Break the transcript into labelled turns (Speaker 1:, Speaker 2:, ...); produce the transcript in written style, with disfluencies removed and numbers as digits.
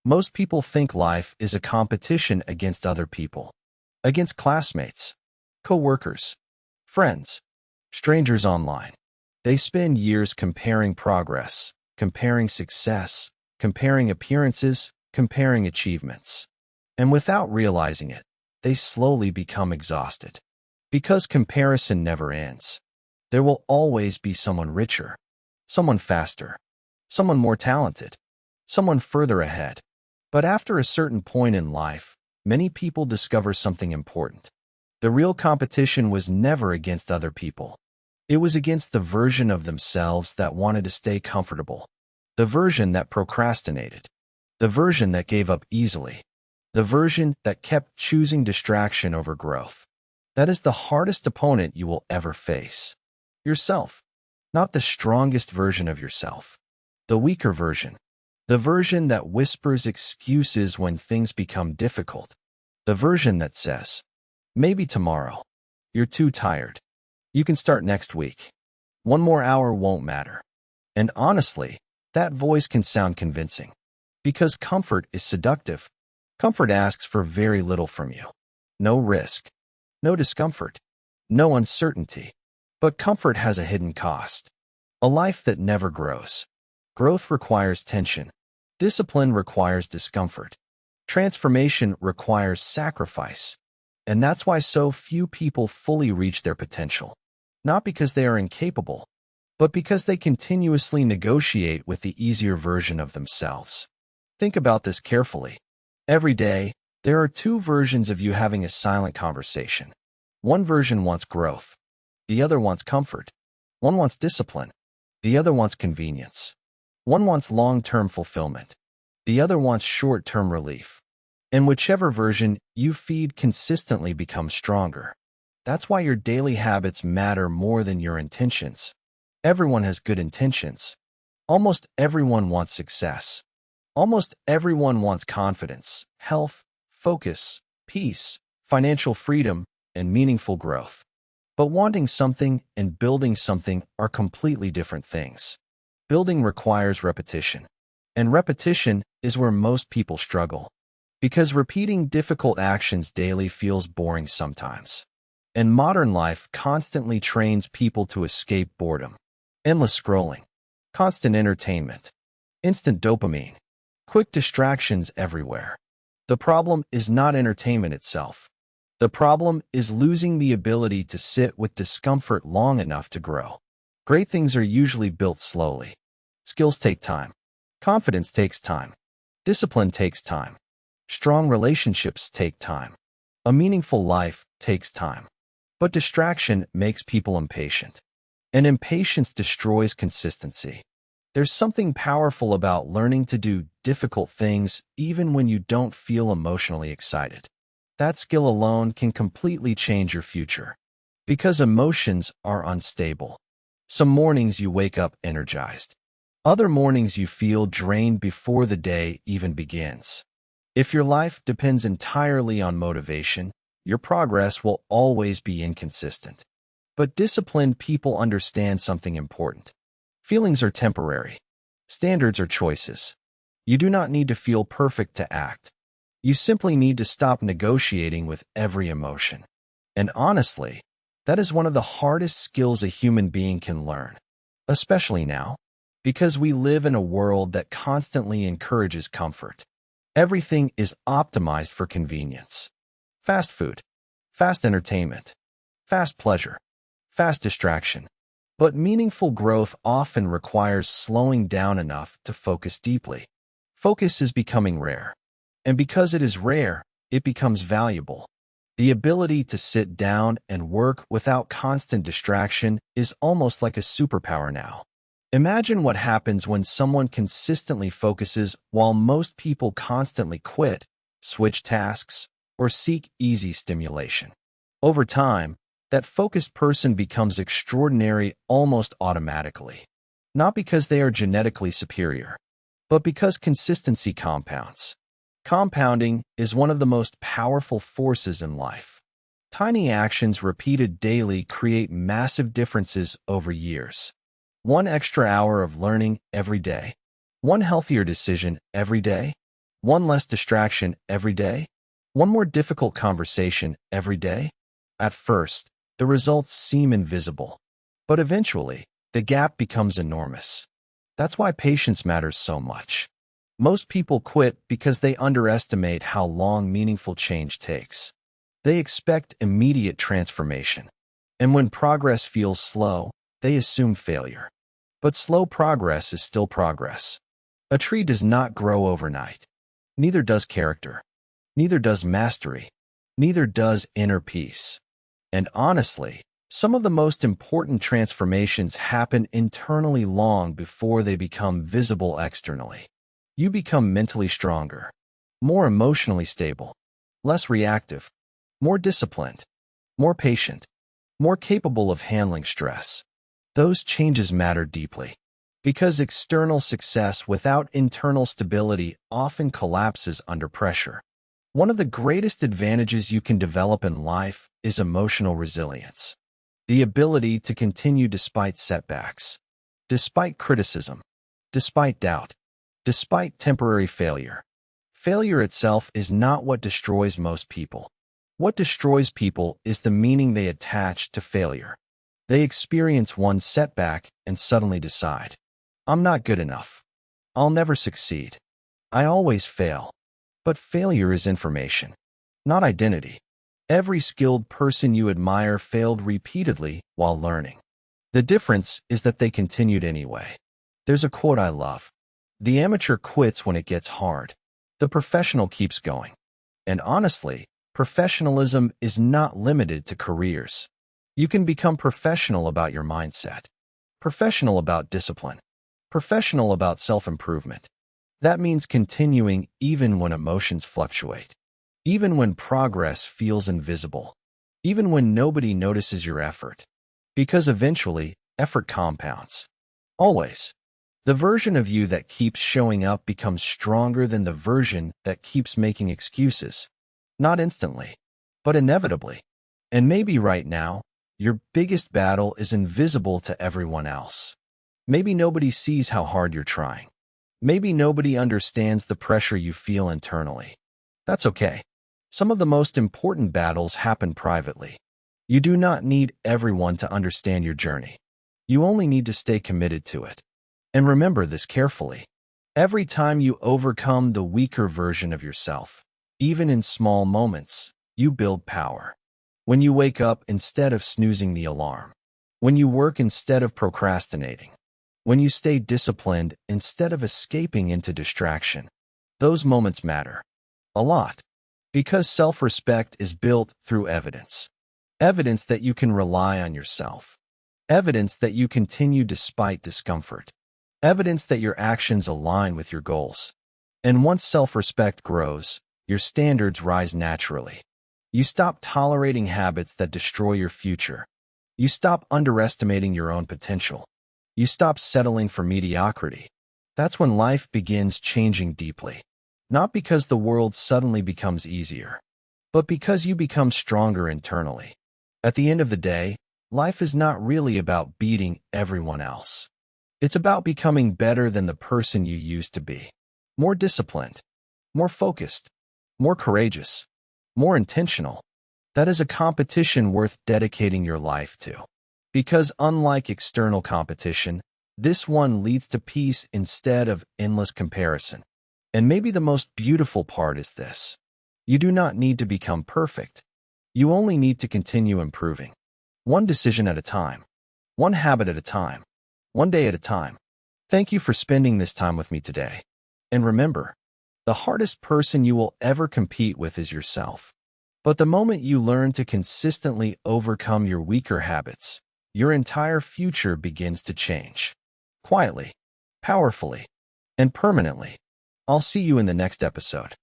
Speaker 1: Most people think life is a competition against other people, against classmates, co-workers, friends, strangers online. They spend years comparing progress, comparing success, comparing appearances, comparing achievements. And without realizing it, they slowly become exhausted. Because comparison never ends. There will always be someone richer, someone faster, someone more talented, someone further ahead. But after a certain point in life, many people discover something important. The real competition was never against other people. It was against the version of themselves that wanted to stay comfortable, the version that procrastinated, the version that gave up easily, the version that kept choosing distraction over growth. That is the hardest opponent you will ever face. Yourself, not the strongest version of yourself, the weaker version. The version that whispers excuses when things become difficult. The version that says, maybe tomorrow. You're too tired. You can start next week. One more hour won't matter. And honestly, that voice can sound convincing. Because comfort is seductive. Comfort asks for very little from you. No risk. No discomfort. No uncertainty. But comfort has a hidden cost. A life that never grows. Growth requires tension. Discipline requires discomfort. Transformation requires sacrifice. And that's why so few people fully reach their potential. Not because they are incapable, but because they continuously negotiate with the easier version of themselves. Think about this carefully. Every day, there are two versions of you having a silent conversation. One version wants growth. The other wants comfort. One wants discipline. The other wants convenience. One wants long-term fulfillment. The other wants short-term relief. And whichever version you feed consistently becomes stronger. That's why your daily habits matter more than your intentions. Everyone has good intentions. Almost everyone wants success. Almost everyone wants confidence, health, focus, peace, financial freedom, and meaningful growth. But wanting something and building something are completely different things. Building requires repetition. And repetition is where most people struggle. Because repeating difficult actions daily feels boring sometimes. And modern life constantly trains people to escape boredom. Endless scrolling, constant entertainment, instant dopamine, quick distractions everywhere. The problem is not entertainment itself. The problem is losing the ability to sit with discomfort long enough to grow. Great things are usually built slowly. Skills take time. Confidence takes time. Discipline takes time. Strong relationships take time. A meaningful life takes time. But distraction makes people impatient. And impatience destroys consistency. There's something powerful about learning to do difficult things even when you don't feel emotionally excited. That skill alone can completely change your future. Because emotions are unstable. Some mornings you wake up energized. Other mornings you feel drained before the day even begins. If your life depends entirely on motivation, your progress will always be inconsistent. But disciplined people understand something important. Feelings are temporary. Standards are choices. You do not need to feel perfect to act. You simply need to stop negotiating with every emotion. And honestly, that is one of the hardest skills a human being can learn. Especially now, because we live in a world that constantly encourages comfort. Everything is optimized for convenience. Fast food, fast entertainment, fast pleasure, fast distraction. But meaningful growth often requires slowing down enough to focus deeply. Focus is becoming rare. And because it is rare, it becomes valuable. The ability to sit down and work without constant distraction is almost like a superpower now. Imagine what happens when someone consistently focuses while most people constantly quit, switch tasks, or seek easy stimulation. Over time, that focused person becomes extraordinary almost automatically. Not because they are genetically superior, but because consistency compounds. Compounding is one of the most powerful forces in life. Tiny actions repeated daily create massive differences over years. One extra hour of learning every day. One healthier decision every day. One less distraction every day? One more difficult conversation every day? At first, the results seem invisible, but eventually, the gap becomes enormous. That's why patience matters so much. Most people quit because they underestimate how long meaningful change takes. They expect immediate transformation. And when progress feels slow, they assume failure. But slow progress is still progress. A tree does not grow overnight. Neither does character. Neither does mastery. Neither does inner peace. And honestly, some of the most important transformations happen internally long before they become visible externally. You become mentally stronger, more emotionally stable, less reactive, more disciplined, more patient, more capable of handling stress. Those changes matter deeply because external success without internal stability often collapses under pressure. One of the greatest advantages you can develop in life is emotional resilience. The ability to continue despite setbacks, despite criticism, despite doubt, despite temporary failure. Failure itself is not what destroys most people. What destroys people is the meaning they attach to failure. They experience one setback and suddenly decide, I'm not good enough. I'll never succeed. I always fail. But failure is information, not identity. Every skilled person you admire failed repeatedly while learning. The difference is that they continued anyway. There's a quote I love. The amateur quits when it gets hard. The professional keeps going. And honestly, professionalism is not limited to careers. You can become professional about your mindset, professional about discipline, professional about self-improvement. That means continuing even when emotions fluctuate, even when progress feels invisible, even when nobody notices your effort. Because eventually, effort compounds. Always. The version of you that keeps showing up becomes stronger than the version that keeps making excuses. Not instantly, but inevitably. And maybe right now, your biggest battle is invisible to everyone else. Maybe nobody sees how hard you're trying. Maybe nobody understands the pressure you feel internally. That's okay. Some of the most important battles happen privately. You do not need everyone to understand your journey. You only need to stay committed to it. And remember this carefully. Every time you overcome the weaker version of yourself, even in small moments, you build power. When you wake up instead of snoozing the alarm. When you work instead of procrastinating. When you stay disciplined instead of escaping into distraction. Those moments matter. A lot. Because self-respect is built through evidence. Evidence that you can rely on yourself. Evidence that you continue despite discomfort. Evidence that your actions align with your goals. And once self-respect grows, your standards rise naturally. You stop tolerating habits that destroy your future. You stop underestimating your own potential. You stop settling for mediocrity. That's when life begins changing deeply. Not because the world suddenly becomes easier, but because you become stronger internally. At the end of the day, life is not really about beating everyone else. It's about becoming better than the person you used to be. More disciplined, more focused, more courageous, more intentional. That is a competition worth dedicating your life to. Because unlike external competition, this one leads to peace instead of endless comparison. And maybe the most beautiful part is this. You do not need to become perfect. You only need to continue improving. One decision at a time. One habit at a time. One day at a time. Thank you for spending this time with me today. And remember, the hardest person you will ever compete with is yourself. But the moment you learn to consistently overcome your weaker habits, your entire future begins to change. Quietly, powerfully, and permanently. I'll see you in the next episode.